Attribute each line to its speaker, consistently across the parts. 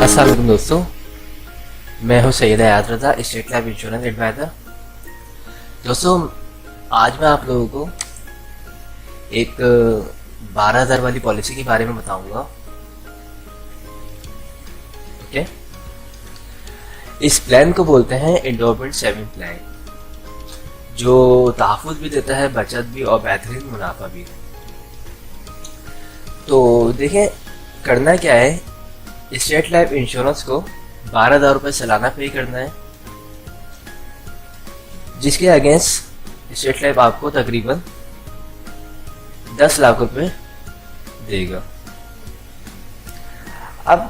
Speaker 1: अस्सलाम वालेकुम दोस्तों, मैं हूं सैयद हयात रज़ा, स्टेट लाइफ इंश्योरेंस एडवाइज़र। दोस्तों, आज मैं आप लोगों को एक 12,000 वाली पॉलिसी के बारे में बताऊंगा। ओके, इस प्लान को बोलते हैं एंडोमेंट सेविंग प्लान, जो तहफ़्फ़ुज़ भी देता है, बचत भी और बेहतरीन मुनाफा भी। तो देखें, करना क्या है, स्टेट लाइफ इंश्योरेंस को 12,000 रुपये सालाना पे करना है, जिसके अगेंस्ट स्टेट लाइफ आपको तकरीबन 10 लाख रुपए देगा। अब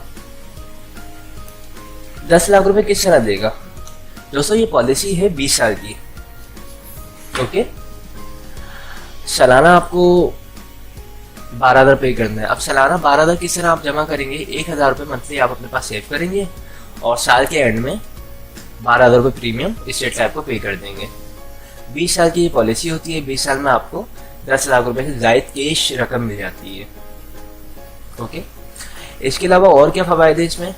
Speaker 1: 10 लाख रुपए किस तरह देगा दोस्तों? ये पॉलिसी है 20 साल की। ओके, सालाना आपको 12,000 पे करना है। अब सालाना 12,000 किस तरह आप जमा करेंगे? 1,000 रुपये मंथली आप अपने पास सेव करेंगे और साल के एंड में 12,000 रुपये प्रीमियम स्टेट लाइफ को पे कर देंगे। 20 साल की ये पॉलिसी होती है। 20 साल में आपको 10 लाख रुपए से ज़ायद कैश रकम मिल जाती है। ओके, इसके अलावा और क्या फ़वायदे इसमें?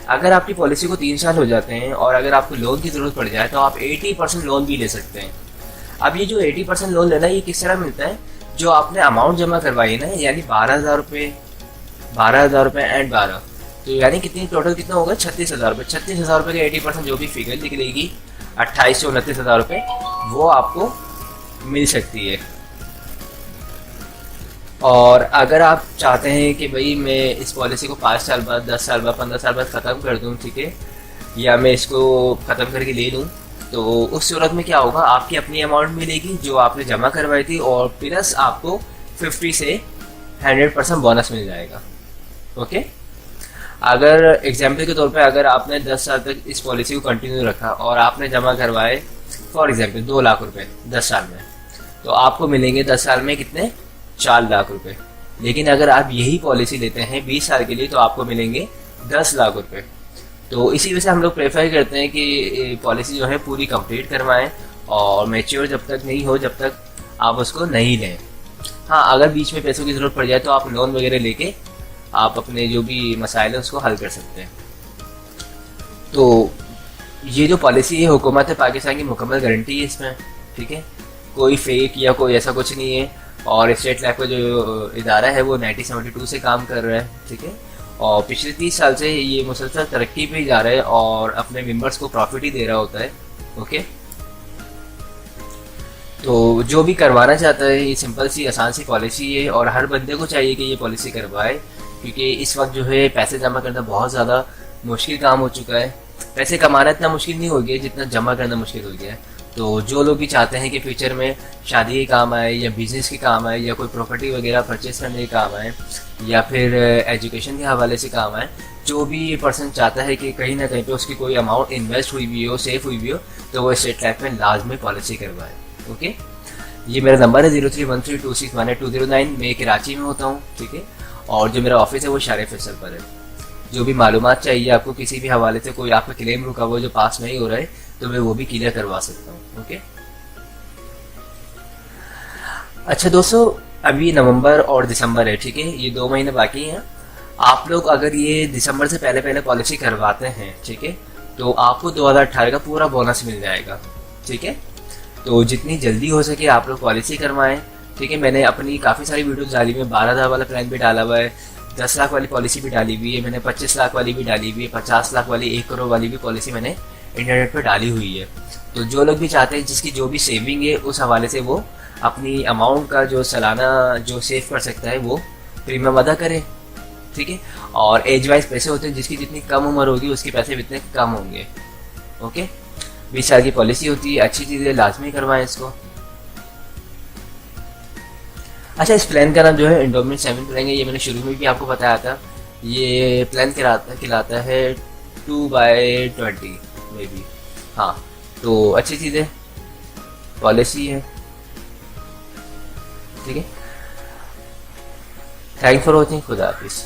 Speaker 1: अगर आपकी पॉलिसी को 3 साल हो जाते हैं और अगर आपको लोन की ज़रूरत पड़ जाए तो आप 80% लोन भी ले सकते हैं। अब ये जो 80% लोन लेना, ये किस तरह मिलता है? जो आपने अमाउंट जमा करवाई ना, यानी 12,000 रुपये एंड 12, तो यानी कितनी टोटल कितना होगा? 36,000 रुपये। 36,000 रुपये के 80% जो भी फिगर निकलेगी 28 से 29,000 रुपये, वो आपको मिल सकती है। और अगर आप चाहते हैं कि भाई मैं इस पॉलिसी को 5 साल बाद, 10 साल बाद, 15 साल बाद ख़त्म कर दूँ, ठीक है, या मैं इसको ख़त्म करके ले लूँ, तो उस सूरत में क्या होगा, आपकी अपनी अमाउंट मिलेगी जो आपने जमा करवाई थी, और प्लस आपको 50 से 100% बोनस मिल जाएगा। ओके, अगर एग्जाम्पल के तौर पे अगर आपने 10 साल तक इस पॉलिसी को कंटिन्यू रखा और आपने जमा करवाए फॉर एग्जाम्पल 2 लाख रुपए 10 साल में, तो आपको मिलेंगे 10 साल में कितने? 4 लाख रुपए। लेकिन अगर आप यही पॉलिसी लेते हैं 20 साल के लिए, तो आपको मिलेंगे 10 लाख रुपए। तो इसी वजह से हम लोग प्रेफर करते हैं कि पॉलिसी जो है पूरी कंप्लीट करवाएं और मैच्योर जब तक नहीं हो, जब तक आप उसको नहीं लें। हाँ, अगर बीच में पैसों की ज़रूरत पड़ जाए तो आप लोन वगैरह लेके आप अपने जो भी मसाइल हैं उसको हल कर सकते हैं। तो ये जो पॉलिसी है, हुकूमत पाकिस्तान की मुकम्मल गारंटी है इसमें, ठीक है, कोई फेक या कोई ऐसा कुछ नहीं है। और स्टेट लाइफ का जो इदारा है वो 1972 से काम कर रहा है, ठीक है, और पिछले 30 साल से ये मुसलसल तरक्की पे जा रहा है और अपने मेंबर्स को प्रॉफिट ही दे रहा होता है। ओके, तो जो भी करवाना चाहता है, ये सिंपल सी आसान सी पॉलिसी है और हर बंदे को चाहिए कि ये पॉलिसी करवाए, क्योंकि इस वक्त जो है पैसे जमा करना बहुत ज़्यादा मुश्किल काम हो चुका है। पैसे कमाना इतना मुश्किल नहीं हो गया जितना जमा करना मुश्किल हो गया है। तो जो लोग भी चाहते हैं कि फ्यूचर में शादी के काम आए या बिजनेस के काम आए या कोई प्रॉपर्टी वगैरह परचेस करने के काम आए या फिर एजुकेशन के हवाले से काम आए, जो भी पर्सन चाहता है कि कहीं ना कहीं पे उसकी कोई अमाउंट इन्वेस्ट हुई भी हो, सेफ हुई भी हो, तो वो स्टेट लाइफ में लाजमी पॉलिसी करवाए। ओके, ये मेरा नंबर है 0313269209। मैं कराची में होता हूँ, ठीक है, और जो मेरा ऑफिस है वो शारे फैसल पर है। जो भी मालूमात चाहिए आपको किसी भी हवाले से, कोई आपका क्लेम रुका हुआ जो पास नहीं हो रहा है, तो मैं वो भी क्लियर करवा सकता हूँ। ओके, अच्छा दोस्तों, अभी नवंबर और दिसंबर है, ठीक है, ये 2 महीने बाकी हैं। आप लोग अगर ये दिसंबर से पहले पहले पॉलिसी करवाते हैं, ठीक है, तो आपको 2018 का पूरा बोनस मिल जाएगा। ठीक है, तो जितनी जल्दी हो सके आप लोग पॉलिसी करवाएं। ठीक है, मैंने अपनी काफ़ी सारी वीडियोस डाली हुई है। 12,000 वाला प्लान भी डाला हुआ है, 10 लाख वाली पॉलिसी भी डाली हुई है, मैंने 25 लाख वाली भी डाली हुई है, 50 लाख वाली, 1 करोड़ वाली भी पॉलिसी मैंने इंटरनेट पर डाली हुई है। तो जो लोग भी चाहते हैं, जिसकी जो भी सेविंग है, उस हवाले से वो अपनी अमाउंट का जो सालाना जो सेव कर सकता है वो प्रीमियम अदा करे। ठीक है, और एज वाइज पैसे होते हैं, जिसकी जितनी कम उम्र होगी उसके पैसे भी इतने कम होंगे। ओके, 20 साल की पॉलिसी होती है, अच्छी चीज़ है, लाजमी करवाएं इसको। अच्छा, इस प्लान का नाम जो है एंडोमेंट सेविंग प्लान है, ये मैंने शुरू में भी आपको बताया था। ये प्लान कहलाता है 2/20 में भी। हाँ, तो अच्छी चीज़ है, पॉलिसी है। ठीक है, थैंक फॉर वॉचिंग, खुदा हाफिज़।